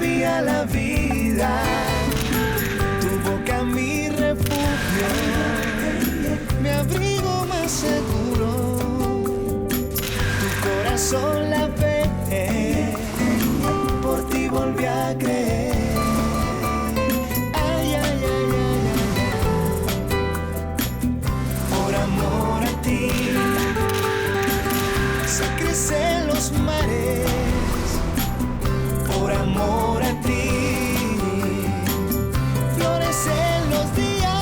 sabía la vida. Tu boca mi refugio, mi abrigo más seguro. Tu corazón la fe, por ti volví a creer. Ay, ay, ay, ay, ay, ay. Por amor a ti se crecen los mares. Por amor a ti florecen los días.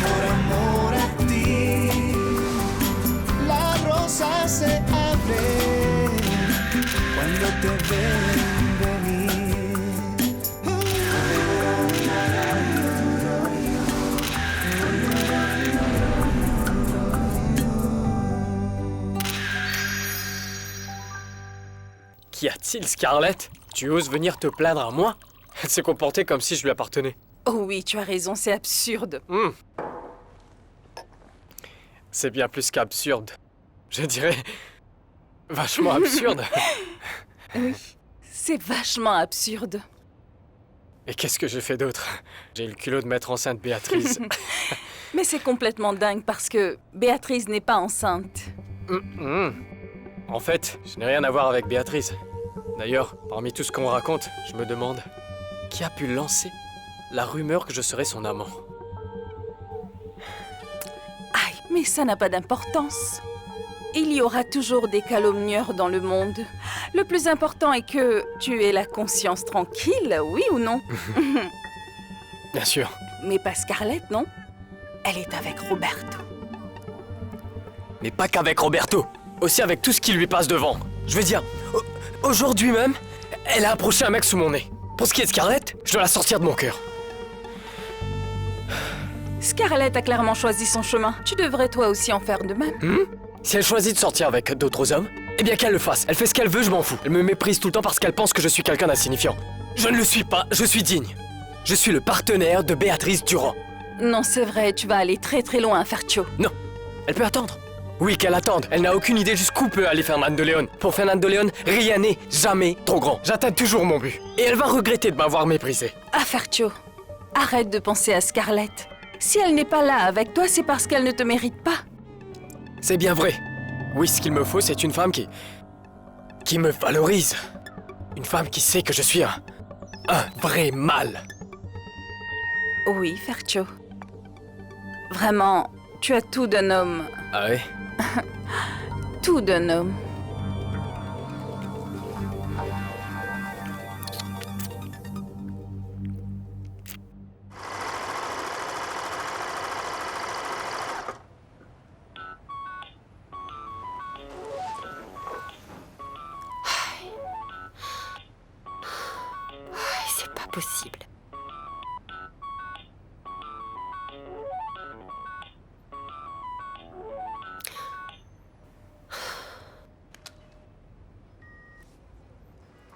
Por amor a ti la rosa se abre cuando te ven venir. Qu'y a-t-il, Scarlett? Tu oses venir te plaindre à moi? Elle s'est comportée comme si je lui appartenais. Oh oui, tu as raison, c'est absurde. C'est bien plus qu'absurde. Je dirais... vachement absurde. Oui, c'est vachement absurde. Et qu'est-ce que j'ai fait d'autre? J'ai eu le culot de mettre enceinte Béatrice. Mais c'est complètement dingue parce que Béatrice n'est pas enceinte. En fait, je n'ai rien à voir avec Béatrice. D'ailleurs, parmi tout ce qu'on raconte, je me demande qui a pu lancer la rumeur que je serais son amant. Aïe, mais ça n'a pas d'importance. Il y aura toujours des calomnieurs dans le monde. Le plus important est que tu aies la conscience tranquille, oui ou non? Bien sûr. Mais pas Scarlett, non? Elle est avec Roberto. Mais pas qu'avec Roberto. Aussi avec tout ce qui lui passe devant. Je veux dire, aujourd'hui même, elle a approché un mec sous mon nez. Pour ce qui est de Scarlett, je dois la sortir de mon cœur. Scarlett a clairement choisi son chemin. Tu devrais toi aussi en faire de même. Si elle choisit de sortir avec d'autres hommes, eh bien qu'elle le fasse. Elle fait ce qu'elle veut, je m'en fous. Elle me méprise tout le temps parce qu'elle pense que je suis quelqu'un d'insignifiant. Je ne le suis pas, je suis digne. Je suis le partenaire de Béatrice Durand. Non, c'est vrai, tu vas aller très très loin, Fercio. Non, elle peut attendre. Oui, qu'elle attende. Elle n'a aucune idée jusqu'où peut aller Fernande de Léon. Pour Fernande de Léon, rien n'est jamais trop grand. J'atteins toujours mon but. Et elle va regretter de m'avoir méprisé. Ah, Fercio, arrête de penser à Scarlett. Si elle n'est pas là avec toi, c'est parce qu'elle ne te mérite pas. C'est bien vrai. Oui, ce qu'il me faut, c'est une femme qui me valorise. Une femme qui sait que je suis un vrai mâle. Oui, Fercio. Vraiment, tu as tout d'un homme. Ah ouais? Tout d'un homme. C'est pas possible.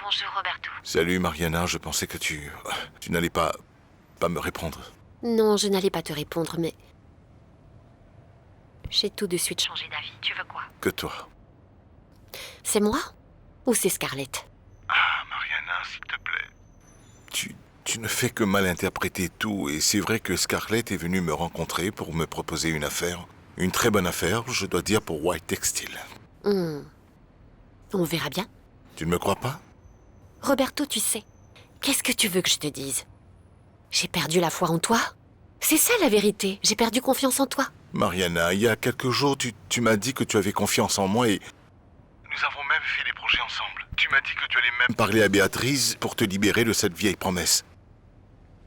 Bonjour Roberto. Salut Mariana, je pensais que tu n'allais pas me répondre. Non, je n'allais pas te répondre, mais... J'ai tout de suite changé. Changer d'avis, tu veux quoi? Que toi. C'est moi? Ou c'est Scarlett? Ah, Mariana, s'il te plaît. Tu ne fais que mal interpréter tout, et c'est vrai que Scarlett est venue me rencontrer pour me proposer une affaire. Une très bonne affaire, je dois dire, pour White Textile. On verra bien. Tu ne me crois pas? Roberto, tu sais, qu'est-ce que tu veux que je te dise? J'ai perdu la foi en toi. C'est ça la vérité, j'ai perdu confiance en toi. Mariana, il y a quelques jours, tu m'as dit que tu avais confiance en moi et... Nous avons même fait des projets ensemble. Tu m'as dit que tu allais même parler à Béatrice pour te libérer de cette vieille promesse.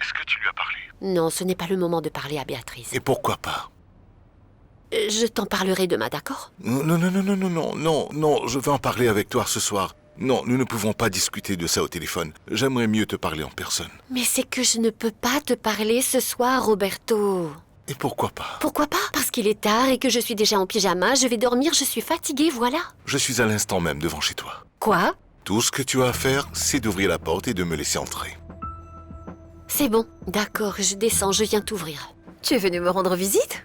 Est-ce que tu lui as parlé? Non, ce n'est pas le moment de parler à Béatrice. Et pourquoi pas? Je t'en parlerai demain, d'accord? Non, je veux en parler avec toi ce soir. Non, nous ne pouvons pas discuter de ça au téléphone. J'aimerais mieux te parler en personne. Mais c'est que je ne peux pas te parler ce soir, Roberto. Et pourquoi pas? Pourquoi pas? Parce qu'il est tard et que je suis déjà en pyjama, je vais dormir, je suis fatiguée, voilà. Je suis à l'instant même devant chez toi. Quoi? Tout ce que tu as à faire, c'est d'ouvrir la porte et de me laisser entrer. C'est bon, d'accord, je descends, je viens t'ouvrir. Tu es venu me rendre visite?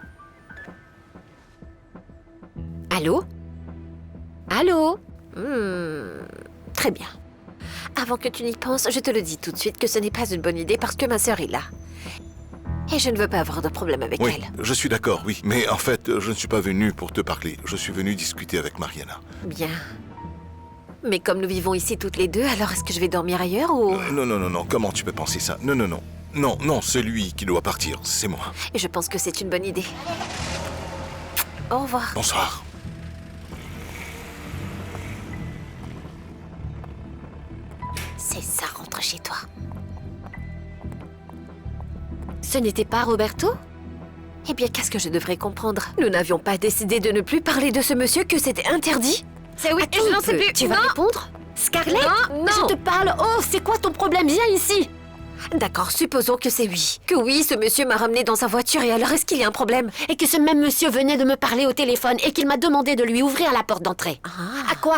Allô? Allô? Très bien. avant que tu n'y penses, je te le dis tout de suite que ce n'est pas une bonne idée parce que ma sœur est là. Et je ne veux pas avoir de problème avec Oui, elle. je suis d'accord, oui. Mais en fait, je ne suis pas venu pour te parler. Je suis venu discuter avec Mariana. Bien. Mais comme nous vivons ici toutes les deux, alors est-ce que je vais dormir ailleurs ou... Non, non, non, non. Comment tu peux penser ça? Non, non, non. Non, non, c'est lui qui doit partir. C'est moi. Et je pense que c'est une bonne idée. Au revoir. Bonsoir. C'est ça, rentre chez toi. Ce n'était pas Roberto? Eh bien, qu'est-ce que je devrais comprendre? Nous n'avions pas décidé de ne plus parler de ce monsieur, que c'était interdit? C'est oui, Attends je un n'en sais peu. plus. Tu vas Non. répondre? Scarlett? Non, non. Je te parle. Oh, c'est quoi ton problème? Viens ici. D'accord, supposons que c'est oui. Que oui, ce monsieur m'a ramené dans sa voiture et alors est-ce qu'il y a un problème? Et que ce même monsieur venait de me parler au téléphone et qu'il m'a demandé de lui ouvrir la porte d'entrée. À quoi?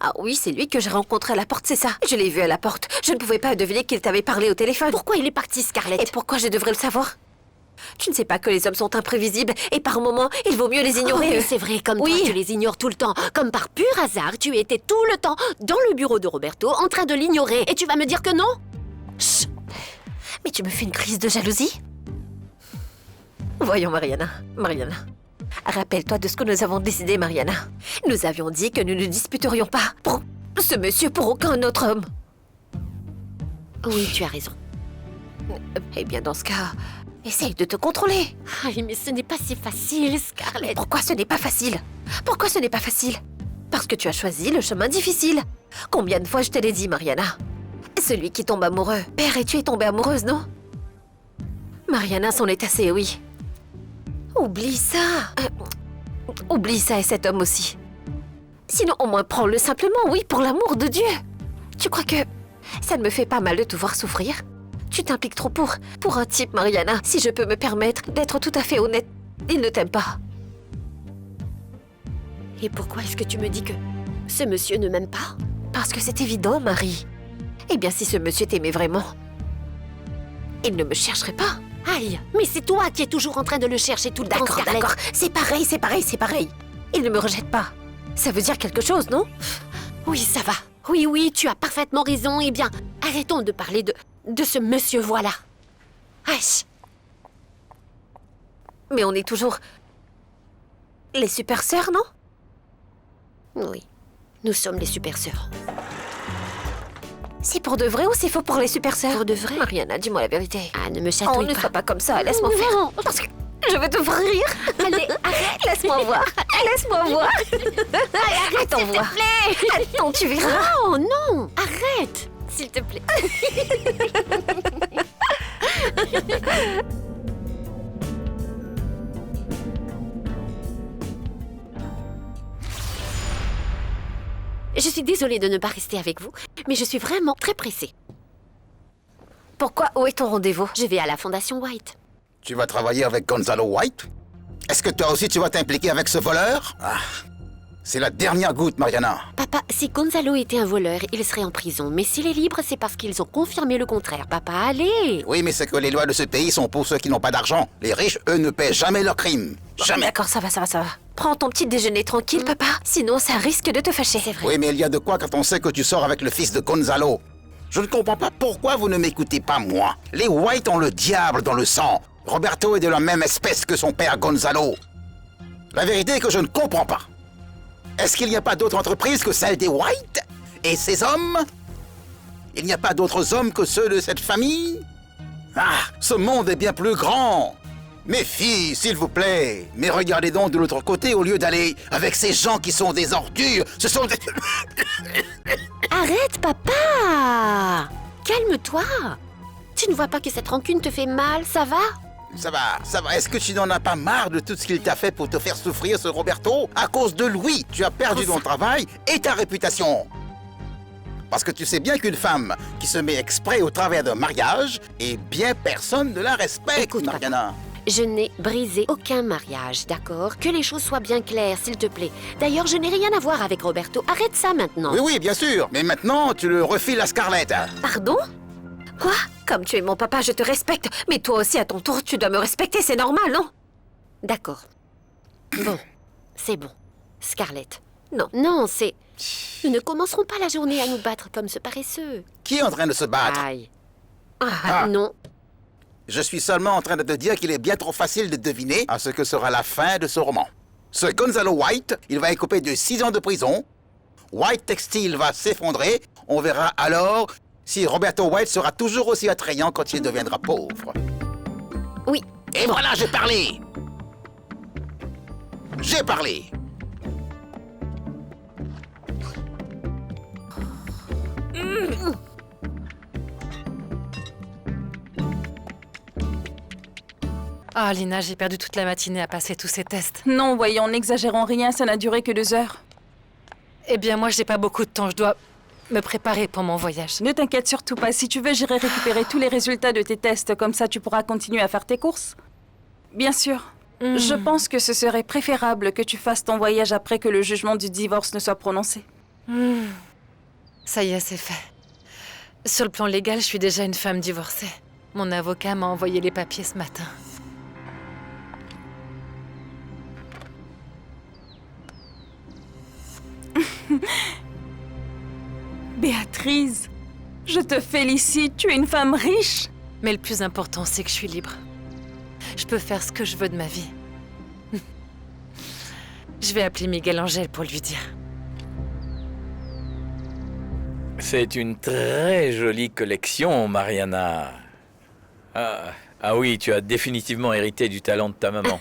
Ah oui, c'est lui que j'ai rencontré à la porte, c'est ça. Je l'ai vu à la porte. Je ne pouvais pas deviner qu'il t'avait parlé au téléphone. Pourquoi il est parti, Scarlett? Et pourquoi je devrais le savoir? Tu ne sais pas que les hommes sont imprévisibles et par moments, il vaut mieux les Oh, ignorer. mais c'est vrai, comme Oui. toi, tu les ignores tout le temps. Comme par pur hasard, tu étais tout le temps dans le bureau de Roberto en train de l'ignorer. Et tu vas me dire que non? Chut. Mais tu me fais une crise de jalousie? Voyons, Mariana. Mariana. Rappelle-toi de ce que nous avons décidé, Mariana. Nous avions dit que nous ne disputerions pas pour ce monsieur pour aucun autre homme. Oui, tu as raison. Eh bien, dans ce cas, essaye de te contrôler. Aïe, mais ce n'est pas si facile, Scarlett. Pourquoi ce n'est pas facile? Pourquoi ce n'est pas facile? Parce que tu as choisi le chemin difficile. Combien de fois je te l'ai dit, Mariana? Celui qui tombe amoureux. Père, et tu es tombée amoureuse, non? Mariana s'en est assez, oui. Oublie ça. Oublie ça et cet homme aussi. Sinon, au moins prends-le simplement, oui, pour l'amour de Dieu. Tu crois que ça ne me fait pas mal de te voir souffrir? Tu t'impliques trop pour un type, Mariana. Si je peux me permettre d'être tout à fait honnête, il ne t'aime pas. Et pourquoi est-ce que tu me dis que ce monsieur ne m'aime pas? Parce que c'est évident, Marie. Eh bien, si ce monsieur t'aimait vraiment, il ne me chercherait pas. Aïe, mais c'est toi qui es toujours en train de le chercher tout le temps, D'accord, Scarlett. d'accord. C'est pareil, c'est pareil, c'est pareil. Il ne me rejette pas. Ça veut dire quelque chose, non? Oui, ça va. Oui, oui, tu as parfaitement raison. Eh bien, arrêtons de parler de ce monsieur, voilà. Aïe. Mais on est toujours les super sœurs, non? Oui, nous sommes les super sœurs. C'est pour de vrai ou c'est faux pour les super sœurs? Pour de vrai? Mariana, dis-moi la vérité. Ah, ne me Oh, chatouille ne pas. sois pas comme ça, laisse-moi faire. Non. Parce que je vais te faire rire. Allez, arrête. Laisse-moi voir. Laisse-moi voir. Attends, voir. Attends, tu verras. Oh non, arrête, s'il te plaît. Je suis désolée de ne pas rester avec vous, mais je suis vraiment très pressée. Pourquoi? Où est ton rendez-vous? Je vais à la Fondation White. Tu vas travailler avec Gonzalo White? Est-ce que toi aussi tu vas t'impliquer avec ce voleur? Ah, c'est la dernière goutte, Mariana. Papa, si Gonzalo était un voleur, il serait en prison. Mais s'il est libre, c'est parce qu'ils ont confirmé le contraire. Papa, allez! Oui, mais c'est que les lois de ce pays sont pour ceux qui n'ont pas d'argent. Les riches, eux, ne paient jamais leurs crimes. Jamais. D'accord, ça va. Prends ton petit déjeuner tranquille, papa. Sinon, ça risque de te fâcher. C'est vrai. Oui, mais il y a de quoi quand on sait que tu sors avec le fils de Gonzalo. Je ne comprends pas pourquoi vous ne m'écoutez pas, moi. Les White ont le diable dans le sang. Roberto est de la même espèce que son père Gonzalo. La vérité est que je ne comprends pas. Est-ce qu'il n'y a pas d'autre entreprise que celle des White? Et ces hommes? Il n'y a pas d'autres hommes que ceux de cette famille? Ah, ce monde est bien plus grand. Mes filles, s'il vous plaît, mais regardez donc de l'autre côté au lieu d'aller avec ces gens qui sont des ordures. Ce sont des... Arrête, papa! Calme-toi! Tu ne vois pas que cette rancune te fait mal, ça va? Ça va. Est-ce que tu n'en as pas marre de tout ce qu'il t'a fait pour te faire souffrir, ce Roberto? À cause de lui, tu as perdu ton travail et ta réputation. Parce que tu sais bien qu'une femme qui se met exprès au travers d'un mariage, eh bien, personne ne la respecte, Écoute, Mariana. Je n'ai brisé aucun mariage, d'accord? Que les choses soient bien claires, s'il te plaît. D'ailleurs, je n'ai rien à voir avec Roberto. Arrête ça maintenant. Oui, bien sûr. Mais maintenant, tu le refiles à Scarlett. Pardon? Quoi? Comme tu es mon papa, je te respecte. Mais toi aussi, à ton tour, tu dois me respecter, c'est normal, non? D'accord. Bon, c'est bon. Scarlett. Non. Non, c'est... Nous ne commencerons pas la journée à nous battre comme ce paresseux. Qui est en train de se battre? Aïe. Ah, non. Je suis seulement en train de te dire qu'il est bien trop facile de deviner à ce que sera la fin de ce roman. Ce Gonzalo White, il va écoper de 6 ans de prison. White Textile va s'effondrer. On verra alors si Roberto White sera toujours aussi attrayant quand il deviendra pauvre. Oui. Et voilà, j'ai parlé. J'ai parlé. Oh, Lina, j'ai perdu toute la matinée à passer tous ces tests. Non, voyons, n'exagérons rien, ça n'a duré que 2 heures. Eh bien, moi, j'ai pas beaucoup de temps. Je dois me préparer pour mon voyage. Ne t'inquiète surtout pas, si tu veux, j'irai récupérer tous les résultats de tes tests, comme ça tu pourras continuer à faire tes courses. Bien sûr. Je pense que ce serait préférable que tu fasses ton voyage après que le jugement du divorce ne soit prononcé. Ça y est, c'est fait. Sur le plan légal, je suis déjà une femme divorcée. Mon avocat m'a envoyé les papiers ce matin. Béatrice, je te félicite, tu es une femme riche. Mais le plus important, c'est que je suis libre. Je peux faire ce que je veux de ma vie. Je vais appeler Miguel Angel pour lui dire. C'est une très jolie collection, Mariana. Ah oui, tu as définitivement hérité du talent de ta maman.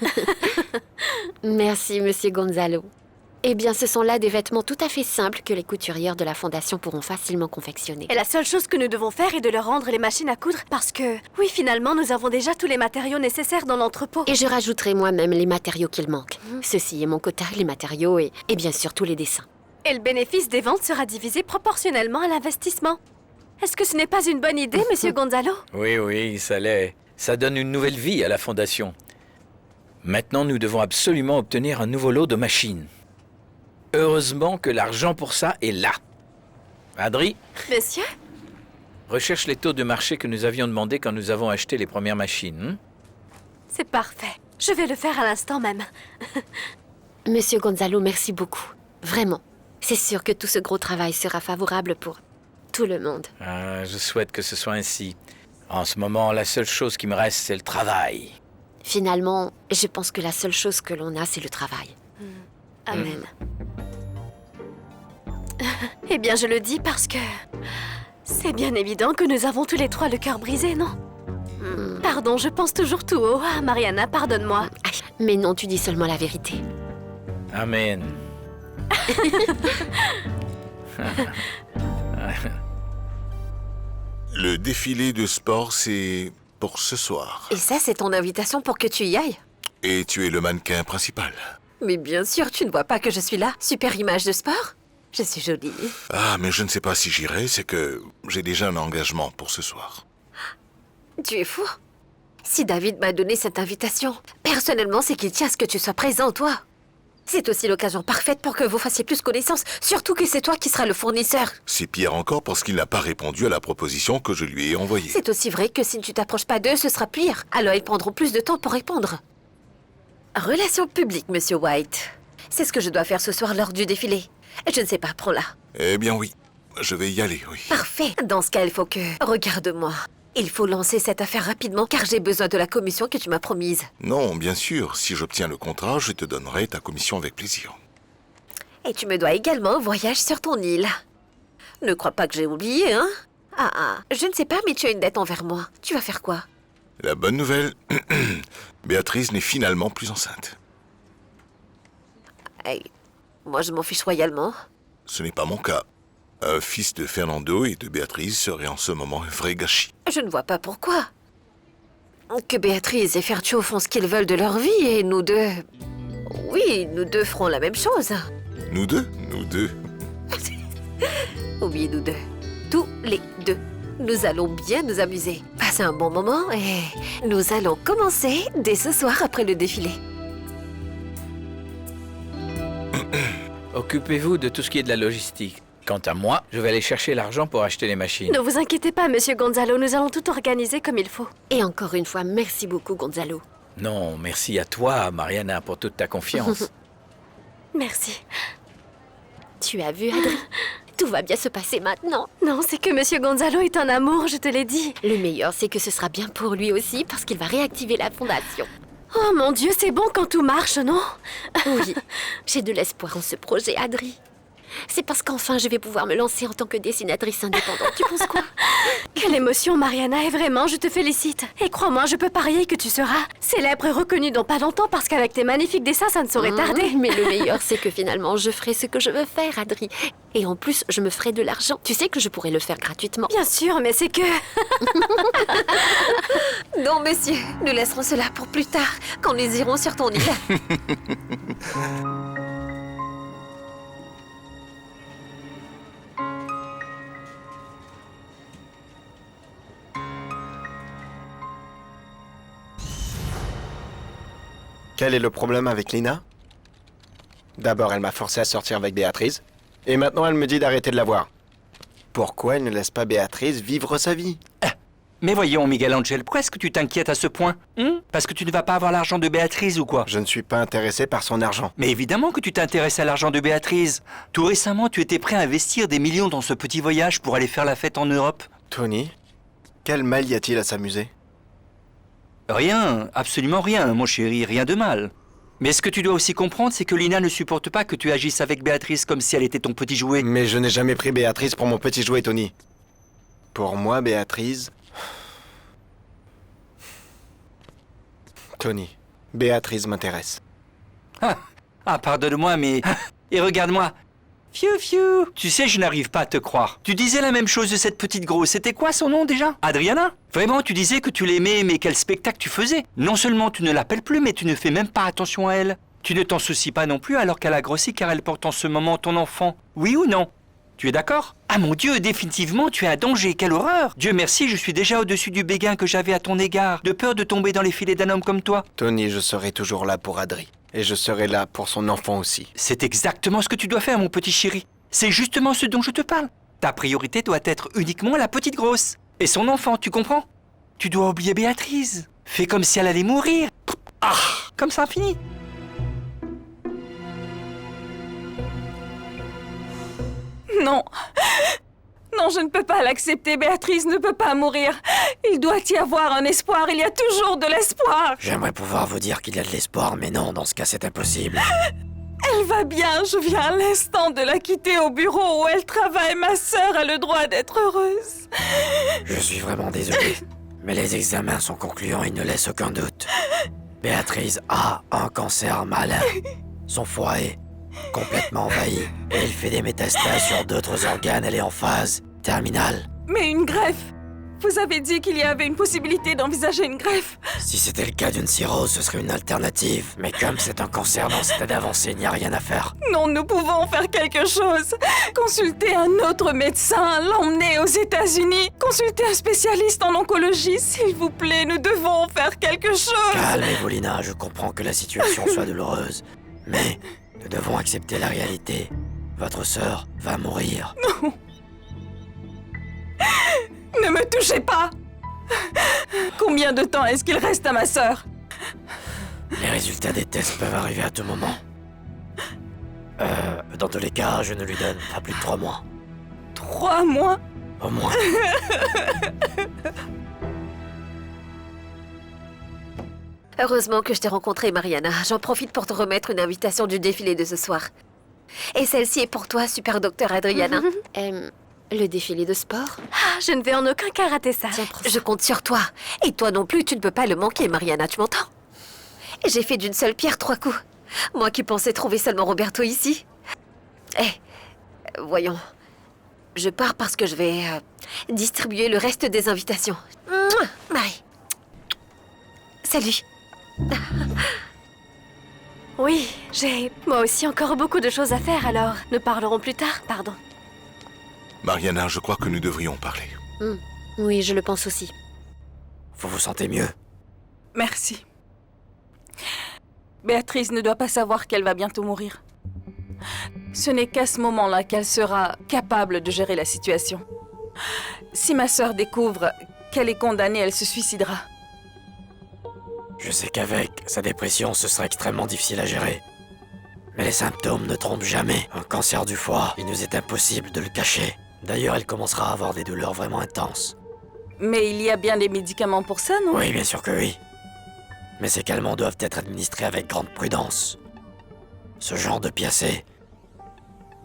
Merci, Monsieur Gonzalo. Eh bien, ce sont là des vêtements tout à fait simples que les couturières de la Fondation pourront facilement confectionner. Et la seule chose que nous devons faire est de leur rendre les machines à coudre parce que, oui, finalement, nous avons déjà tous les matériaux nécessaires dans l'entrepôt. Et je rajouterai moi-même les matériaux qu'il manque. Ceci est mon quota, les matériaux et bien sûr tous les dessins. Et le bénéfice des ventes sera divisé proportionnellement à l'investissement. Est-ce que ce n'est pas une bonne idée, Monsieur Gonzalo? Oui, ça l'est. Ça donne une nouvelle vie à la Fondation. Maintenant, nous devons absolument obtenir un nouveau lot de machines. Heureusement que l'argent pour ça est là. Adri, Monsieur? recherche les taux de marché que nous avions demandés quand nous avons acheté les premières machines. C'est parfait. Je vais le faire à l'instant même. Monsieur Gonzalo, merci beaucoup. Vraiment. C'est sûr que tout ce gros travail sera favorable pour tout le monde. Je souhaite que ce soit ainsi. En ce moment, la seule chose qui me reste, c'est le travail. Finalement, je pense que la seule chose que l'on a, c'est le travail. Amen. Eh bien, je le dis parce que... c'est bien évident que nous avons tous les trois le cœur brisé, non? Pardon, je pense toujours tout haut. Ah, Mariana, pardonne-moi. Mais non, tu dis seulement la vérité. Amen. Le défilé de sport, c'est pour ce soir. Et ça, c'est ton invitation pour que tu y ailles? Et tu es le mannequin principal. Mais bien sûr, tu ne vois pas que je suis là. Super image de sport. Je suis jolie. Ah, mais je ne sais pas si j'irai, c'est que j'ai déjà un engagement pour ce soir. Tu es fou. Si David m'a donné cette invitation, personnellement, c'est qu'il tient à ce que tu sois présent, toi. C'est aussi l'occasion parfaite pour que vous fassiez plus connaissance, surtout que c'est toi qui seras le fournisseur. C'est pire encore parce qu'il n'a pas répondu à la proposition que je lui ai envoyée. C'est aussi vrai que si tu t'approches pas d'eux, ce sera pire. Alors ils prendront plus de temps pour répondre. Relations publiques, Monsieur White. C'est ce que je dois faire ce soir lors du défilé. Je ne sais pas, prends-la. Eh bien oui, je vais y aller, oui. Parfait. Dans ce cas, il faut que... Regarde-moi. Il faut lancer cette affaire rapidement car j'ai besoin de la commission que tu m'as promise. Non, bien sûr, si j'obtiens le contrat, je te donnerai ta commission avec plaisir. Et tu me dois également un voyage sur ton île. Ne crois pas que j'ai oublié, hein? Je ne sais pas, mais tu as une dette envers moi. Tu vas faire quoi? La bonne nouvelle, Béatrice n'est finalement plus enceinte. Hey, moi je m'en fiche royalement. Ce n'est pas mon cas. Un fils de Fernando et de Béatrice serait en ce moment un vrai gâchis. Je ne vois pas pourquoi. Que Béatrice et Fertuo font ce qu'ils veulent de leur vie et nous deux... Oui, nous deux ferons la même chose. Nous deux? Nous deux. Oui, nous deux. Tous les deux. Nous allons bien nous amuser. Passer un bon moment et nous allons commencer dès ce soir après le défilé. Occupez-vous de tout ce qui est de la logistique. Quant à moi, je vais aller chercher l'argent pour acheter les machines. Ne vous inquiétez pas, Monsieur Gonzalo, nous allons tout organiser comme il faut. Et encore une fois, merci beaucoup, Gonzalo. Non, merci à toi, Mariana, pour toute ta confiance. Merci. Tu as vu, Adri? Tout va bien se passer maintenant. Non, c'est que Monsieur Gonzalo est en amour, je te l'ai dit. Le meilleur, c'est que ce sera bien pour lui aussi, parce qu'il va réactiver la fondation. Oh mon Dieu, c'est bon quand tout marche, non? Oui, j'ai de l'espoir en ce projet, Adri. C'est parce qu'enfin je vais pouvoir me lancer en tant que dessinatrice indépendante. Tu penses quoi? Quelle émotion, Mariana, et vraiment, je te félicite. Et crois-moi, je peux parier que tu seras célèbre et reconnue dans pas longtemps parce qu'avec tes magnifiques dessins, ça ne saurait tarder. Mais le meilleur, c'est que finalement, je ferai ce que je veux faire, Adri. Et en plus, je me ferai de l'argent. Tu sais que je pourrais le faire gratuitement. Bien sûr, mais c'est que... Non, monsieur, nous laisserons cela pour plus tard, quand nous irons sur ton île. Quel est le problème avec Lina? D'abord, elle m'a forcé à sortir avec Béatrice, et maintenant elle me dit d'arrêter de la voir. Pourquoi elle ne laisse pas Béatrice vivre sa vie? Mais voyons, Miguel Angel, pourquoi est-ce que tu t'inquiètes à ce point? Parce que tu ne vas pas avoir l'argent de Béatrice ou quoi? Je ne suis pas intéressé par son argent. Mais évidemment que tu t'intéresses à l'argent de Béatrice. Tout récemment, tu étais prêt à investir des millions dans ce petit voyage pour aller faire la fête en Europe. Tony, quel mal y a-t-il à s'amuser? Rien, absolument rien, mon chéri, rien de mal. Mais ce que tu dois aussi comprendre, c'est que Lina ne supporte pas que tu agisses avec Béatrice comme si elle était ton petit jouet. Mais je n'ai jamais pris Béatrice pour mon petit jouet, Tony. Pour moi, Béatrice... Tony, Béatrice m'intéresse. Ah, pardonne-moi, mais... Et regarde-moi. Fiu, fiu. Tu sais, je n'arrive pas à te croire. Tu disais la même chose de cette petite grosse. C'était quoi son nom déjà? Adriana? Vraiment, tu disais que tu l'aimais, mais quel spectacle tu faisais. Non seulement tu ne l'appelles plus, mais tu ne fais même pas attention à elle. Tu ne t'en soucies pas non plus alors qu'elle a grossi car elle porte en ce moment ton enfant. Oui ou non? Tu es d'accord? Ah mon Dieu, définitivement, tu es un danger, quelle horreur! Dieu merci, je suis déjà au-dessus du béguin que j'avais à ton égard, de peur de tomber dans les filets d'un homme comme toi. Tony, je serai toujours là pour Adri. Et je serai là pour son enfant aussi. C'est exactement ce que tu dois faire, mon petit chéri. C'est justement ce dont je te parle. Ta priorité doit être uniquement la petite grosse. Et son enfant, tu comprends? Tu dois oublier Béatrice. Fais comme si elle allait mourir. Ah, comme ça, fini. Non. Non, je ne peux pas l'accepter. Béatrice ne peut pas mourir. Il doit y avoir un espoir. Il y a toujours de l'espoir. J'aimerais pouvoir vous dire qu'il y a de l'espoir, mais non, dans ce cas, c'est impossible. Elle va bien. Je viens à l'instant de la quitter au bureau où elle travaille. Ma sœur a le droit d'être heureuse. Je suis vraiment désolé, mais les examens sont concluants et ne laissent aucun doute. Béatrice a un cancer malin. Son foie est complètement envahi et il fait des métastases sur d'autres organes. Elle est en phase terminale. Mais une greffe. Vous avez dit qu'il y avait une possibilité d'envisager une greffe. Si c'était le cas d'une cirrhose, ce serait une alternative. Mais comme c'est un cancer dans stade avancé, il n'y a rien à faire. Non, nous pouvons faire quelque chose. Consulter un autre médecin, l'emmener aux États-Unis, consulter un spécialiste en oncologie, s'il vous plaît, nous devons faire quelque chose. Calmez-vous, Lina, je comprends que la situation soit douloureuse. Mais nous devons accepter la réalité. Votre sœur va mourir. Non. Ne me touchez pas. Combien de temps est-ce qu'il reste à ma sœur? Les résultats des tests peuvent arriver à tout moment. Dans tous les cas, je ne lui donne pas plus de 3 mois. 3 mois? Au moins. Heureusement que je t'ai rencontré, Mariana. J'en profite pour te remettre une invitation du défilé de ce soir. Et celle-ci est pour toi, super docteur Adriana. Le défilé de sport? Ah, je ne vais en aucun cas rater ça. Tiens, je compte sur toi. Et toi non plus, tu ne peux pas le manquer, Mariana, tu m'entends? J'ai fait d'une seule pierre 3 coups. Moi qui pensais trouver seulement Roberto ici. Voyons. Je pars parce que je vais distribuer le reste des invitations. Mouah, Marie. Salut. Oui, j'ai moi aussi encore beaucoup de choses à faire, alors nous parlerons plus tard, pardon. Mariana, je crois que nous devrions parler. Oui, je le pense aussi. Vous vous sentez mieux? Merci. Béatrice ne doit pas savoir qu'elle va bientôt mourir. Ce n'est qu'à ce moment-là qu'elle sera capable de gérer la situation. Si ma sœur découvre qu'elle est condamnée, elle se suicidera. Je sais qu'avec sa dépression, ce sera extrêmement difficile à gérer. Mais les symptômes ne trompent jamais. Un cancer du foie, il nous est impossible de le cacher. D'ailleurs, elle commencera à avoir des douleurs vraiment intenses. Mais il y a bien des médicaments pour ça, non? Oui, bien sûr que oui. Mais ces calmants doivent être administrés avec grande prudence. Ce genre de piacé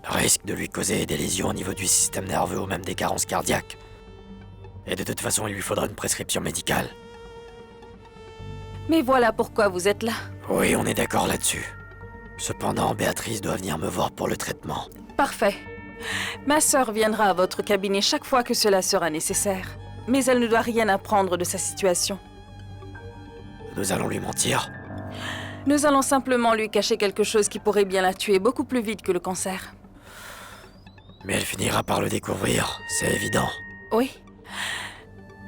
risque de lui causer des lésions au niveau du système nerveux ou même des carences cardiaques. Et de toute façon, il lui faudra une prescription médicale. Mais voilà pourquoi vous êtes là. Oui, on est d'accord là-dessus. Cependant, Béatrice doit venir me voir pour le traitement. Parfait. Ma sœur viendra à votre cabinet chaque fois que cela sera nécessaire. Mais elle ne doit rien apprendre de sa situation. Nous allons lui mentir. Nous allons simplement lui cacher quelque chose qui pourrait bien la tuer beaucoup plus vite que le cancer. Mais elle finira par le découvrir, c'est évident. Oui.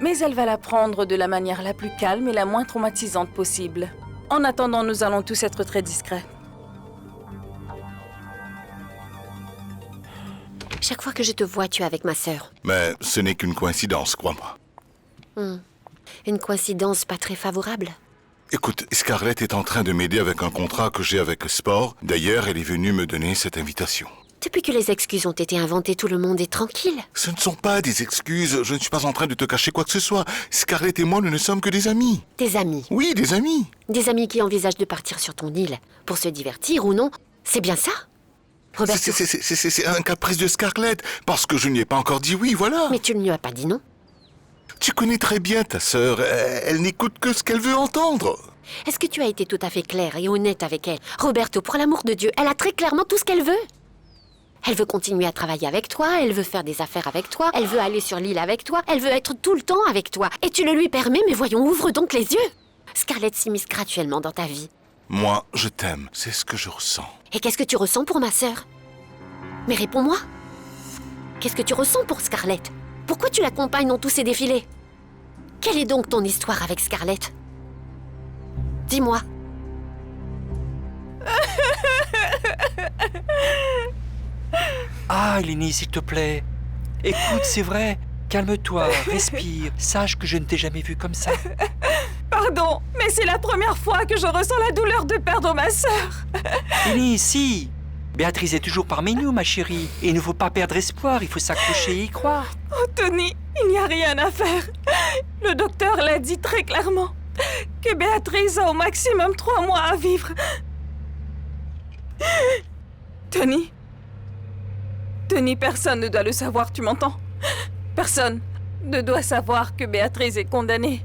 Mais elle va l'apprendre de la manière la plus calme et la moins traumatisante possible. En attendant, nous allons tous être très discrets. Chaque fois que je te vois, tu es avec ma sœur. Mais ce n'est qu'une coïncidence, crois-moi. Une coïncidence pas très favorable. Écoute, Scarlett est en train de m'aider avec un contrat que j'ai avec Sport. D'ailleurs, elle est venue me donner cette invitation. Depuis que les excuses ont été inventées, tout le monde est tranquille. Ce ne sont pas des excuses. Je ne suis pas en train de te cacher quoi que ce soit. Scarlett et moi, nous ne sommes que des amis. Des amis. Oui, des amis. Des amis qui envisagent de partir sur ton île. Pour se divertir ou non. C'est bien ça, Roberto? C'est un caprice de Scarlett. Parce que je n'y ai pas encore dit oui, voilà. Mais tu ne lui as pas dit non. Tu connais très bien ta sœur. Elle n'écoute que ce qu'elle veut entendre. Est-ce que tu as été tout à fait clair et honnête avec elle? Roberto, pour l'amour de Dieu, elle a très clairement tout ce qu'elle veut. Elle veut continuer à travailler avec toi, elle veut faire des affaires avec toi, elle veut aller sur l'île avec toi, elle veut être tout le temps avec toi. Et tu le lui permets, mais voyons, ouvre donc les yeux. Scarlett s'immisce graduellement dans ta vie. Moi, je t'aime. C'est ce que je ressens. Et qu'est-ce que tu ressens pour ma sœur? Mais réponds-moi. Qu'est-ce que tu ressens pour Scarlett? Pourquoi tu l'accompagnes dans tous ces défilés? Quelle est donc ton histoire avec Scarlett? Dis-moi. Ah, Eleni, s'il te plaît. Écoute, c'est vrai. Calme-toi, respire. Sache que je ne t'ai jamais vu comme ça. Pardon, mais c'est la première fois que je ressens la douleur de perdre ma sœur. Eleni, si. Béatrice est toujours parmi nous, ma chérie. Et il ne faut pas perdre espoir, il faut s'accrocher et y croire. Oh, Tony, il n'y a rien à faire. Le docteur l'a dit très clairement. Que Béatrice a au maximum 3 mois à vivre. Tony, personne ne doit le savoir, tu m'entends? Personne ne doit savoir que Béatrice est condamnée.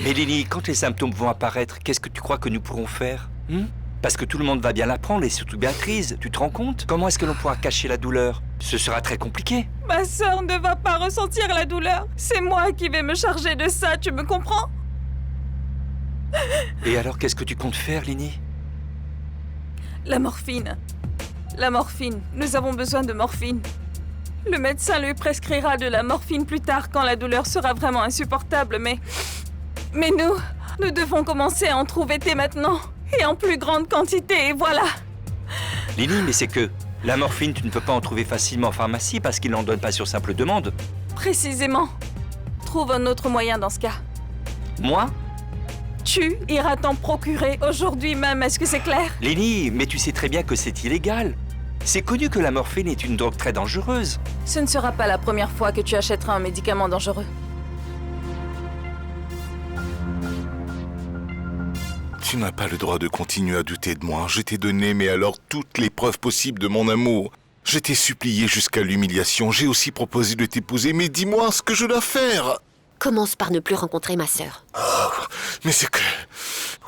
Mais Eleni, quand les symptômes vont apparaître, qu'est-ce que tu crois que nous pourrons faire? Parce que tout le monde va bien l'apprendre, et surtout Béatrice. Tu te rends compte? Comment est-ce que l'on pourra cacher la douleur? Ce sera très compliqué. Ma sœur ne va pas ressentir la douleur. C'est moi qui vais me charger de ça, tu me comprends? Et alors, qu'est-ce que tu comptes faire, Eleni? La morphine. La morphine. Nous avons besoin de morphine. Le médecin lui prescrira de la morphine plus tard quand la douleur sera vraiment insupportable, mais nous devons commencer à en trouver dès maintenant. Et en plus grande quantité, et voilà. Eleni, mais c'est que la morphine, tu ne peux pas en trouver facilement en pharmacie parce qu'ils n'en donnent pas sur simple demande. Précisément. Trouve un autre moyen dans ce cas. Moi? Tu iras t'en procurer aujourd'hui même, est-ce que c'est clair? Eleni, mais tu sais très bien que c'est illégal. C'est connu que la morphine est une drogue très dangereuse. Ce ne sera pas la première fois que tu achèteras un médicament dangereux. Tu n'as pas le droit de continuer à douter de moi. Je t'ai donné, mais alors, toutes les preuves possibles de mon amour. Je t'ai supplié jusqu'à l'humiliation. J'ai aussi proposé de t'épouser, mais dis-moi ce que je dois faire. Commence par ne plus rencontrer ma sœur. Oh, mais c'est que...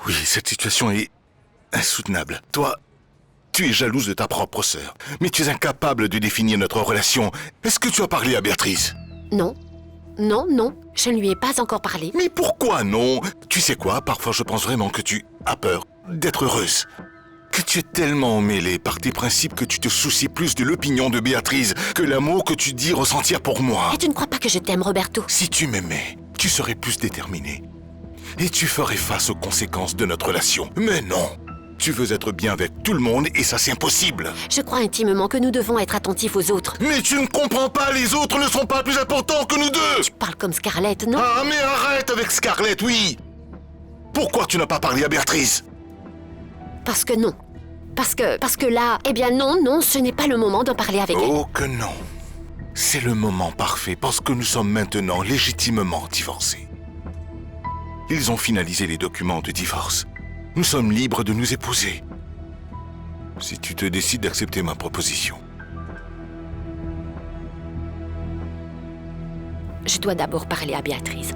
Oui, cette situation est insoutenable. Toi, tu es jalouse de ta propre sœur, mais tu es incapable de définir notre relation. Est-ce que tu as parlé à Béatrice? Non. Non, je ne lui ai pas encore parlé. Mais pourquoi non? Tu sais quoi, parfois je pense vraiment que tu as peur d'être heureuse. Que tu es tellement emmêlée par tes principes que tu te soucies plus de l'opinion de Béatrice que l'amour que tu dis ressentir pour moi. Et tu ne crois pas que je t'aime, Roberto? Si tu m'aimais, tu serais plus déterminé. Et tu ferais face aux conséquences de notre relation. Mais non! Tu veux être bien avec tout le monde et ça c'est impossible. Je crois intimement que nous devons être attentifs aux autres. Mais tu ne comprends pas, les autres ne sont pas plus importants que nous deux. Tu parles comme Scarlett, non? Ah mais arrête avec Scarlett, oui. Pourquoi tu n'as pas parlé à Béatrice? Parce que non. Parce que là... Eh bien non, ce n'est pas le moment d'en parler avec elle. Oh que non. C'est le moment parfait parce que nous sommes maintenant légitimement divorcés. Ils ont finalisé les documents de divorce. Nous sommes libres de nous épouser. Si tu te décides d'accepter ma proposition. Je dois d'abord parler à Béatrice.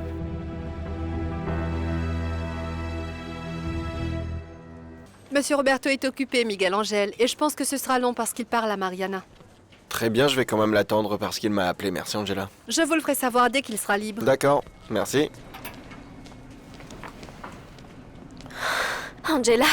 Monsieur Roberto est occupé, Miguel Angel, et je pense que ce sera long parce qu'il parle à Mariana. Très bien, je vais quand même l'attendre parce qu'il m'a appelé. Merci, Angela. Je vous le ferai savoir dès qu'il sera libre. D'accord, merci. Angela,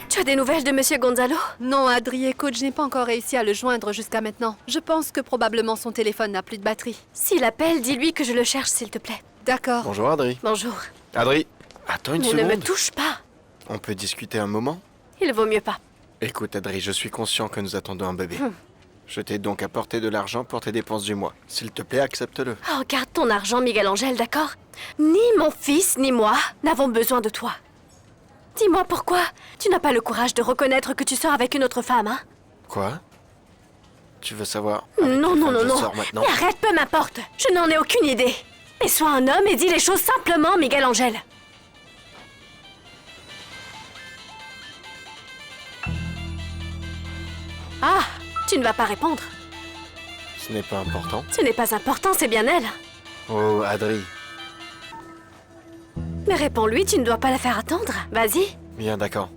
tu as des nouvelles de Monsieur Gonzalo? Non, Adri, écoute, je n'ai pas encore réussi à le joindre jusqu'à maintenant. Je pense que probablement son téléphone n'a plus de batterie. S'il appelle, dis-lui que je le cherche, s'il te plaît. D'accord. Bonjour, Adri. Bonjour. Adri, attends une Mais seconde. ne me touche pas. On peut discuter un moment? Il vaut mieux pas. Écoute, Adri, je suis conscient que nous attendons un bébé. Je t'ai donc apporté de l'argent pour tes dépenses du mois. S'il te plaît, accepte-le. Oh, garde ton argent, Miguel Angel, d'accord? Ni mon fils, ni moi n'avons besoin de toi. Dis-moi pourquoi tu n'as pas le courage de reconnaître que tu sors avec une autre femme, hein? Quoi? Tu veux savoir? Non, non, non, je non. sors maintenant. Mais arrête, peu m'importe. Je n'en ai aucune idée. Mais sois un homme et dis les choses simplement, Miguel Angel. Ah, tu ne vas pas répondre. Ce n'est pas important. Ce n'est pas important, c'est bien elle. Oh, Adri. Mais réponds-lui, tu ne dois pas la faire attendre. Vas-y. Bien, d'accord.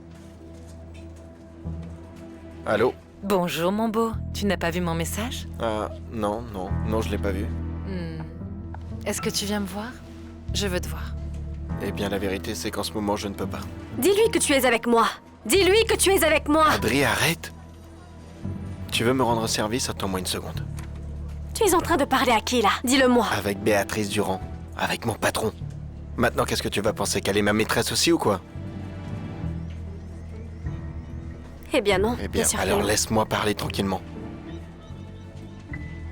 Allô? Bonjour, mon beau. Tu n'as pas vu mon message? Non, je l'ai pas vu. Est-ce que tu viens me voir? Je veux te voir. Eh bien, la vérité, c'est qu'en ce moment, je ne peux pas. Dis-lui que tu es avec moi. Dis-lui que tu es avec moi. Adri, arrête! Tu veux me rendre service? Attends-moi une seconde. Tu es en train de parler à qui, là? Dis-le-moi. Avec Béatrice Durand. Avec mon patron. Maintenant, qu'est-ce que tu vas penser? Qu'elle est ma maîtresse aussi ou quoi? Eh bien non, Eh bien, sûr alors que non. laisse-moi parler tranquillement.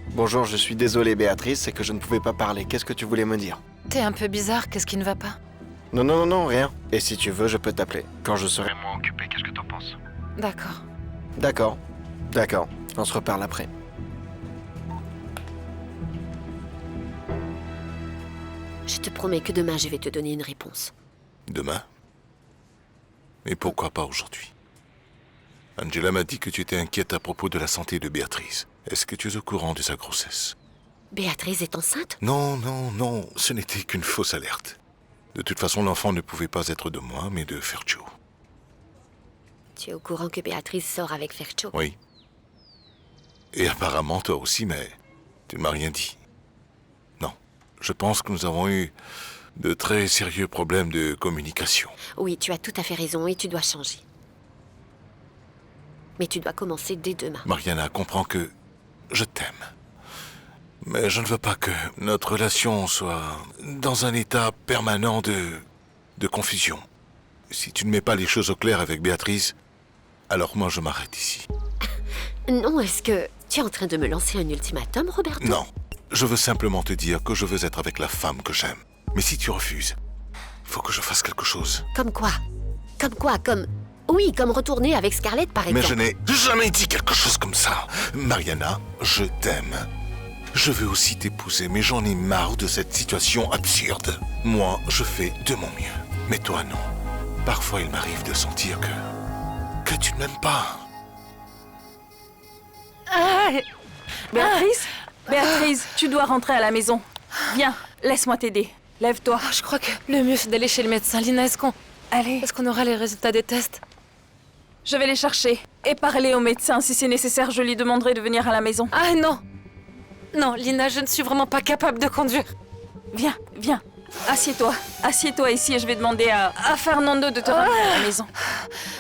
Bonjour, je suis désolé Béatrice, c'est que je ne pouvais pas parler. Qu'est-ce que tu voulais me dire? T'es un peu bizarre, qu'est-ce qui ne va pas? Non, rien. Et si tu veux, je peux t'appeler. Quand je serai moins occupé, qu'est-ce que t'en penses? D'accord. D'accord. On se reparle après. Je te promets que demain, je vais te donner une réponse. Demain? Mais pourquoi pas aujourd'hui? Angela m'a dit que tu étais inquiète à propos de la santé de Béatrice. Est-ce que tu es au courant de sa grossesse? Béatrice est enceinte? Non, ce n'était qu'une fausse alerte. De toute façon, l'enfant ne pouvait pas être de moi, mais de Fercho. Tu es au courant que Béatrice sort avec Fercho? Oui. Et apparemment, toi aussi, mais tu ne m'as rien dit. Non. Je pense que nous avons eu de très sérieux problèmes de communication. Oui, tu as tout à fait raison et tu dois changer. Mais tu dois commencer dès demain. Mariana comprend que je t'aime. Mais je ne veux pas que notre relation soit dans un état permanent de confusion. Si tu ne mets pas les choses au clair avec Béatrice, alors moi je m'arrête ici. Non, est-ce que tu es en train de me lancer un ultimatum, Roberto? Non, je veux simplement te dire que je veux être avec la femme que j'aime. Mais si tu refuses, il faut que je fasse quelque chose. Comme quoi? Comme quoi? Comme... Oui, comme retourner avec Scarlett, par exemple. Mais je n'ai jamais dit quelque chose comme ça. Mariana, je t'aime. Je veux aussi t'épouser, mais j'en ai marre de cette situation absurde. Moi, je fais de mon mieux. Mais toi, non. Parfois, il m'arrive de sentir que tu ne m'aimes pas. Béatrice, tu dois rentrer à la maison. Viens, laisse-moi t'aider. Lève-toi. Je crois que le mieux, c'est d'aller chez le médecin. Lina, est-ce qu'on aura les résultats des tests? Je vais les chercher et parler au médecin. Si c'est nécessaire, je lui demanderai de venir à la maison. Ah non! Non, Lina, je ne suis vraiment pas capable de conduire. Viens. Assieds-toi ici et je vais demander à Fernando de te ramener à la maison.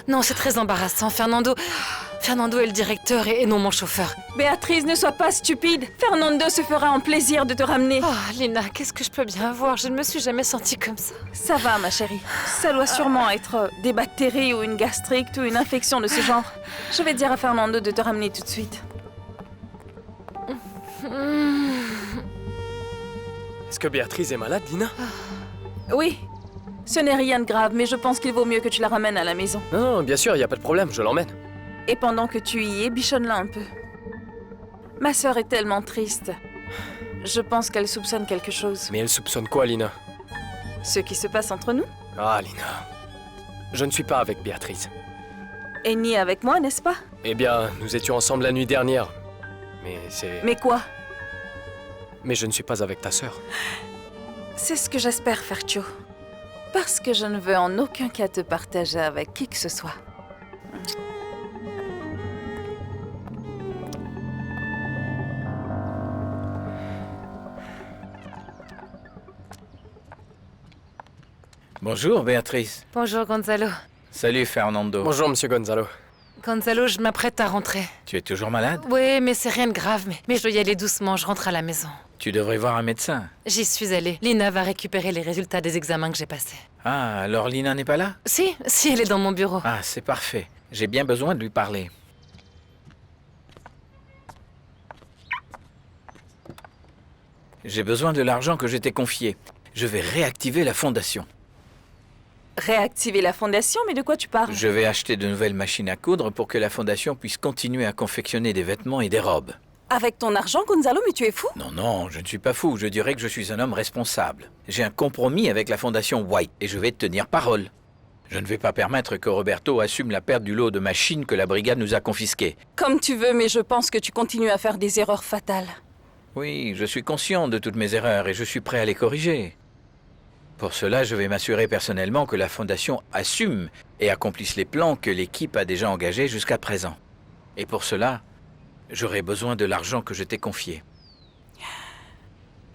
Non, c'est très embarrassant. Fernando est le directeur et non mon chauffeur. Béatrice, ne sois pas stupide. Fernando se fera un plaisir de te ramener. Oh, Lina, qu'est-ce que je peux bien avoir? Je ne me suis jamais sentie comme ça. Ça va, ma chérie. Ça doit sûrement être des bactéries ou une gastrite ou une infection de ce genre. Je vais dire à Fernando de te ramener tout de suite. Est-ce que Béatrice est malade, Lina? Oui. Ce n'est rien de grave, mais je pense qu'il vaut mieux que tu la ramènes à la maison. Non, non, bien sûr, y a pas de problème, je l'emmène. Et pendant que tu y es, bichonne-la un peu. Ma sœur est tellement triste. Je pense qu'elle soupçonne quelque chose. Mais elle soupçonne quoi, Lina? Ce qui se passe entre nous. Ah, Lina. Je ne suis pas avec Béatrice. Et ni avec moi, n'est-ce pas? Eh bien, nous étions ensemble la nuit dernière. Mais c'est... Mais quoi? Mais je ne suis pas avec ta sœur. C'est ce que j'espère, Fercho. Parce que je ne veux en aucun cas te partager avec qui que ce soit. Bonjour, Béatrice. Bonjour, Gonzalo. Salut, Fernando. Bonjour, monsieur Gonzalo. Gonzalo, je m'apprête à rentrer. Tu es toujours malade? Oui, mais c'est rien de grave, mais je dois y aller doucement, je rentre à la maison. Tu devrais voir un médecin. J'y suis allée. Lina va récupérer les résultats des examens que j'ai passés. Ah, alors Lina n'est pas là? Si, elle est dans mon bureau. Ah, c'est parfait. J'ai bien besoin de lui parler. J'ai besoin de l'argent que je t'ai confié. Je vais réactiver la fondation. Réactiver la fondation? Mais de quoi tu parles? Je vais acheter de nouvelles machines à coudre pour que la fondation puisse continuer à confectionner des vêtements et des robes. Avec ton argent, Gonzalo, mais tu es fou? Non, non, je ne suis pas fou. Je dirais que je suis un homme responsable. J'ai un compromis avec la fondation White et je vais tenir parole. Je ne vais pas permettre que Roberto assume la perte du lot de machines que la brigade nous a confisquées. Comme tu veux, mais je pense que tu continues à faire des erreurs fatales. Oui, je suis conscient de toutes mes erreurs et je suis prêt à les corriger. Pour cela, je vais m'assurer personnellement que la fondation assume et accomplisse les plans que l'équipe a déjà engagés jusqu'à présent. Et pour cela, j'aurai besoin de l'argent que je t'ai confié.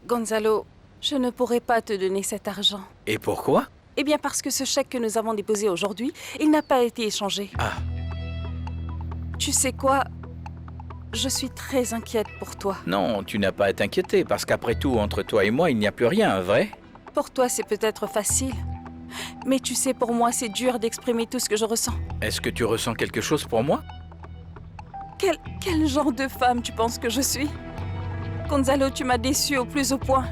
Gonzalo, je ne pourrai pas te donner cet argent. Et pourquoi? Eh bien parce que ce chèque que nous avons déposé aujourd'hui, il n'a pas été échangé. Ah. Tu sais quoi? Je suis très inquiète pour toi. Non, tu n'as pas à t'inquiéter, parce qu'après tout, entre toi et moi, il n'y a plus rien, vrai? Pour toi, c'est peut-être facile. Mais tu sais, pour moi, c'est dur d'exprimer tout ce que je ressens. Est-ce que tu ressens quelque chose pour moi? Quel genre de femme tu penses que je suis? Gonzalo, tu m'as déçue au plus haut point.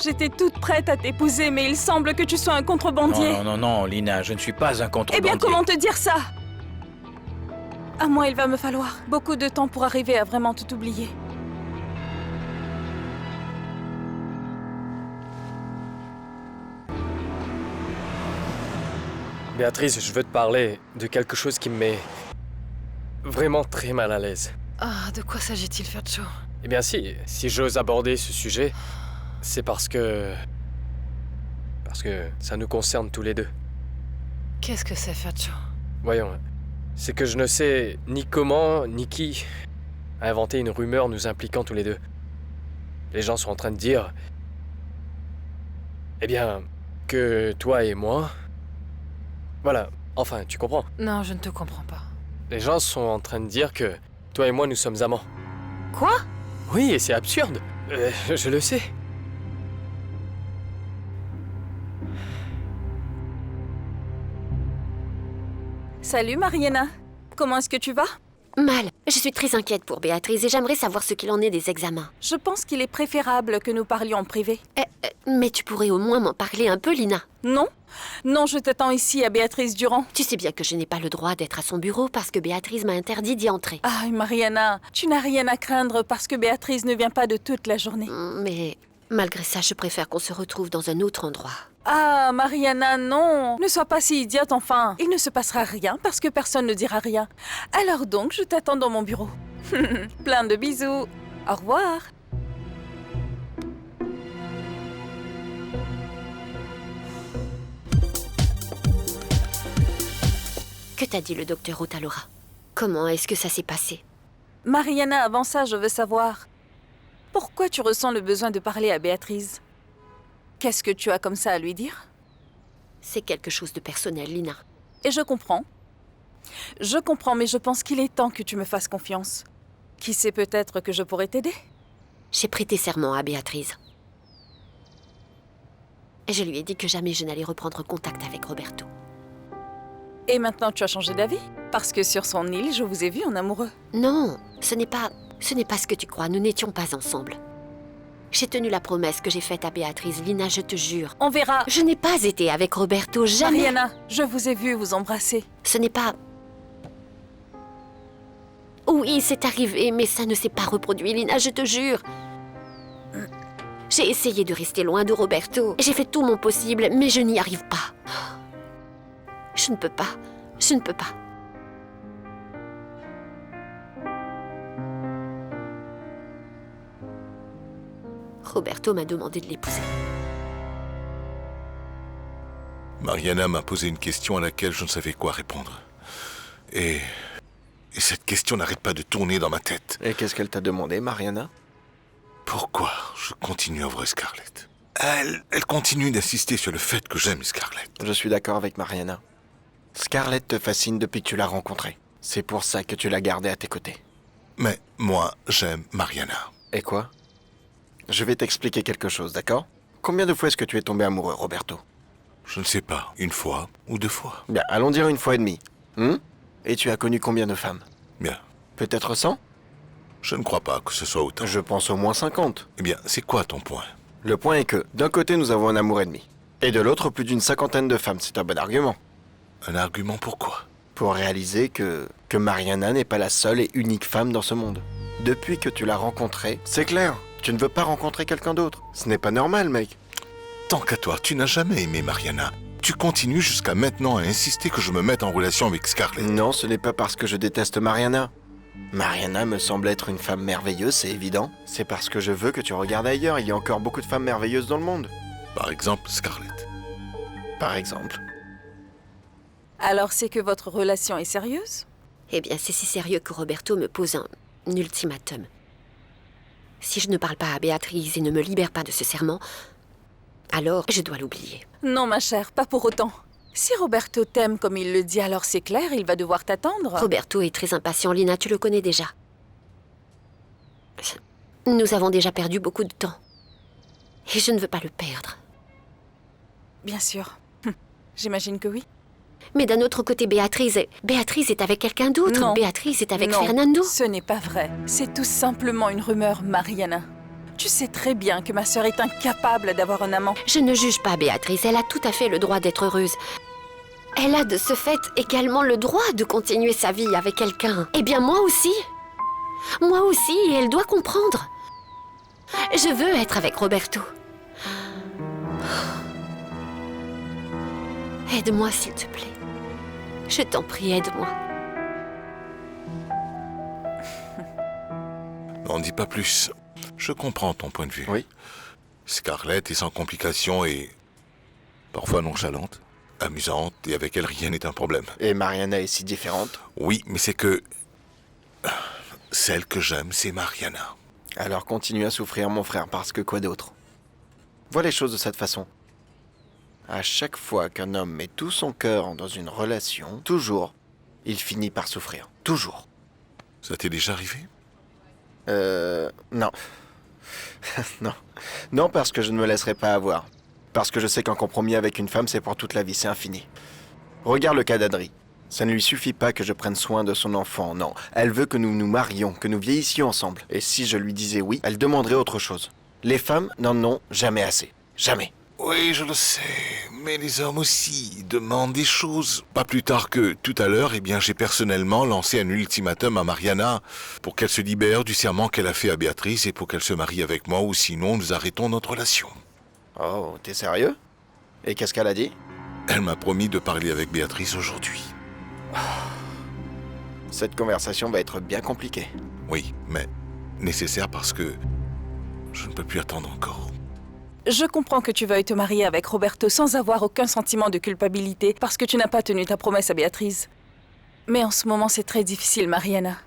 J'étais toute prête à t'épouser, mais il semble que tu sois un contrebandier. Non, non, non, non, Lina, je ne suis pas un contrebandier. Eh bien, comment te dire ça? À moi, il va me falloir beaucoup de temps pour arriver à vraiment tout oublier. Béatrice, je veux te parler de quelque chose qui me met vraiment très mal à l'aise. Ah, de quoi s'agit-il, Fercho? Eh bien si j'ose aborder ce sujet, c'est parce que ça nous concerne tous les deux. Qu'est-ce que c'est, Fercho? Voyons, c'est que je ne sais ni comment, ni qui a inventé une rumeur nous impliquant tous les deux. Les gens sont en train de dire... Eh bien, que toi et moi... Voilà, enfin, tu comprends. Non, je ne te comprends pas. Les gens sont en train de dire que toi et moi, nous sommes amants. Quoi? Oui, et c'est absurde. Je le sais. Salut, Mariana. Comment est-ce que tu vas? Mal. Je suis très inquiète pour Béatrice et j'aimerais savoir ce qu'il en est des examens. Je pense qu'il est préférable que nous parlions en privé. Mais tu pourrais au moins m'en parler un peu, Lina. Non. Non, je t'attends ici à Béatrice Durand. Tu sais bien que je n'ai pas le droit d'être à son bureau parce que Béatrice m'a interdit d'y entrer. Ah, Mariana, tu n'as rien à craindre parce que Béatrice ne vient pas de toute la journée. Mais malgré ça, je préfère qu'on se retrouve dans un autre endroit. Ah, Mariana, non. Ne sois pas si idiote, enfin. Il ne se passera rien parce que personne ne dira rien. Alors donc, je t'attends dans mon bureau. Plein de bisous. Au revoir. Que t'a dit le docteur Otalora? Comment est-ce que ça s'est passé? Mariana, avant ça, je veux savoir... Pourquoi tu ressens le besoin de parler à Béatrice? Qu'est-ce que tu as comme ça à lui dire? C'est quelque chose de personnel, Lina. Et je comprends. Je comprends, mais je pense qu'il est temps que tu me fasses confiance. Qui sait, peut-être que je pourrais t'aider? J'ai prêté serment à Béatrice. Et je lui ai dit que jamais je n'allais reprendre contact avec Roberto. Et maintenant tu as changé d'avis? Parce que sur son île, je vous ai vu en amoureux. Non, ce n'est pas ce que tu crois. Nous n'étions pas ensemble. J'ai tenu la promesse que j'ai faite à Béatrice, Lina, je te jure. On verra. Je n'ai pas été avec Roberto, jamais. Mariana, je vous ai vu vous embrasser. Ce n'est pas... Oui, c'est arrivé, mais ça ne s'est pas reproduit, Lina, je te jure. J'ai essayé de rester loin de Roberto. J'ai fait tout mon possible, mais je n'y arrive pas. Je ne peux pas. Je ne peux pas. Roberto m'a demandé de l'épouser. Mariana m'a posé une question à laquelle je ne savais quoi répondre. Et cette question n'arrête pas de tourner dans ma tête. Et qu'est-ce qu'elle t'a demandé, Mariana? Pourquoi je continue à voir Scarlett? Elle continue d'insister sur le fait que j'aime Scarlett. Je suis d'accord avec Mariana. Scarlett te fascine depuis que tu l'as rencontrée. C'est pour ça que tu l'as gardée à tes côtés. Mais moi, j'aime Mariana. Et quoi? Je vais t'expliquer quelque chose, d'accord? Combien de fois est-ce que tu es tombé amoureux, Roberto? Je ne sais pas, une fois ou 2 fois. Bien, allons dire 1 fois et demie. Et tu as connu combien de femmes? Bien. Peut-être 100? Je ne crois pas que ce soit autant. Je pense au moins 50. Eh bien, c'est quoi ton point? Le point est que, d'un côté, nous avons un amour ennemi. Et de l'autre, plus d'une 50aine de femmes. C'est un bon argument. Un argument pourquoi? Pour réaliser que Mariana n'est pas la seule et unique femme dans ce monde. Depuis que tu l'as rencontrée, c'est clair. Tu ne veux pas rencontrer quelqu'un d'autre. Ce n'est pas normal, mec. Tant qu'à toi, tu n'as jamais aimé Mariana. Tu continues jusqu'à maintenant à insister que je me mette en relation avec Scarlett. Non, ce n'est pas parce que je déteste Mariana. Mariana me semble être une femme merveilleuse, c'est évident. C'est parce que je veux que tu regardes ailleurs. Il y a encore beaucoup de femmes merveilleuses dans le monde. Par exemple, Scarlett. Par exemple. Alors c'est que votre relation est sérieuse? Eh bien, c'est si sérieux que Roberto me pose un ultimatum. Si je ne parle pas à Béatrice et ne me libère pas de ce serment, alors je dois l'oublier. Non, ma chère, pas pour autant. Si Roberto t'aime comme il le dit, alors c'est clair, il va devoir t'attendre. Roberto est très impatient, Lina, tu le connais déjà. Nous avons déjà perdu beaucoup de temps. Et je ne veux pas le perdre. Bien sûr. J'imagine que oui. Mais d'un autre côté, Béatrice est avec quelqu'un d'autre. Non. Béatrice est avec Non, Fernando. Ce n'est pas vrai. C'est tout simplement une rumeur, Mariana. Tu sais très bien que ma sœur est incapable d'avoir un amant. Je ne juge pas Béatrice, elle a tout à fait le droit d'être heureuse. Elle a de ce fait également le droit de continuer sa vie avec quelqu'un. Eh bien, moi aussi. Moi aussi, et elle doit comprendre. Je veux être avec Roberto. Aide-moi, s'il te plaît. Je t'en prie, aide-moi. N'en dis pas plus. Je comprends ton point de vue. Oui. Scarlett est sans complications et parfois nonchalante, amusante, et avec elle rien n'est un problème. Et Mariana est si différente. Oui, mais c'est que... celle que j'aime, c'est Mariana. Alors continue à souffrir, mon frère, parce que quoi d'autre? Vois les choses de cette façon. À chaque fois qu'un homme met tout son cœur dans une relation, toujours, il finit par souffrir. Toujours. Ça t'est déjà arrivé? Non. Non. Non, parce que je ne me laisserai pas avoir. Parce que je sais qu'un compromis avec une femme, c'est pour toute la vie, c'est infini. Regarde le cas d'Adri. Ça ne lui suffit pas que je prenne soin de son enfant, non. Elle veut que nous nous marions, que nous vieillissions ensemble. Et si je lui disais oui, elle demanderait autre chose. Les femmes n'en ont jamais assez. Jamais. Oui, je le sais, mais les hommes aussi demandent des choses. Pas plus tard que tout à l'heure, eh bien, j'ai personnellement lancé un ultimatum à Mariana pour qu'elle se libère du serment qu'elle a fait à Béatrice et pour qu'elle se marie avec moi ou sinon nous arrêtons notre relation. Oh, t'es sérieux? Et qu'est-ce qu'elle a dit? Elle m'a promis de parler avec Béatrice aujourd'hui. Cette conversation va être bien compliquée. Oui, mais nécessaire parce que je ne peux plus attendre encore. Je comprends que tu veuilles te marier avec Roberto sans avoir aucun sentiment de culpabilité parce que tu n'as pas tenu ta promesse à Béatrice. Mais en ce moment, c'est très difficile, Mariana.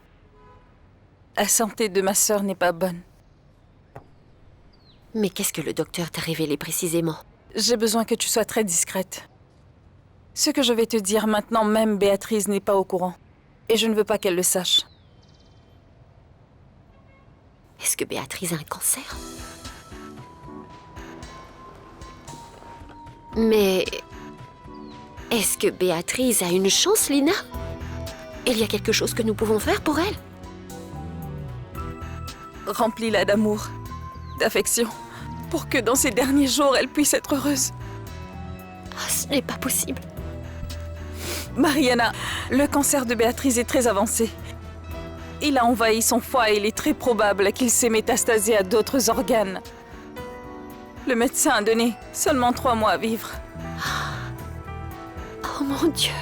La santé de ma sœur n'est pas bonne. Mais qu'est-ce que le docteur t'a révélé précisément? J'ai besoin que tu sois très discrète. Ce que je vais te dire maintenant, même Béatrice n'est pas au courant. Et je ne veux pas qu'elle le sache. Est-ce que Béatrice a un cancer? Mais... est-ce que Béatrice a une chance, Lina? Il y a quelque chose que nous pouvons faire pour elle? Remplis-la d'amour. d'affection pour que dans ces derniers jours, elle puisse être heureuse. Ah, ce n'est pas possible. Mariana, le cancer de Béatrice est très avancé. Il a envahi son foie et il est très probable qu'il s'est métastasé à d'autres organes. Le médecin a donné seulement 3 mois à vivre. Oh mon Dieu.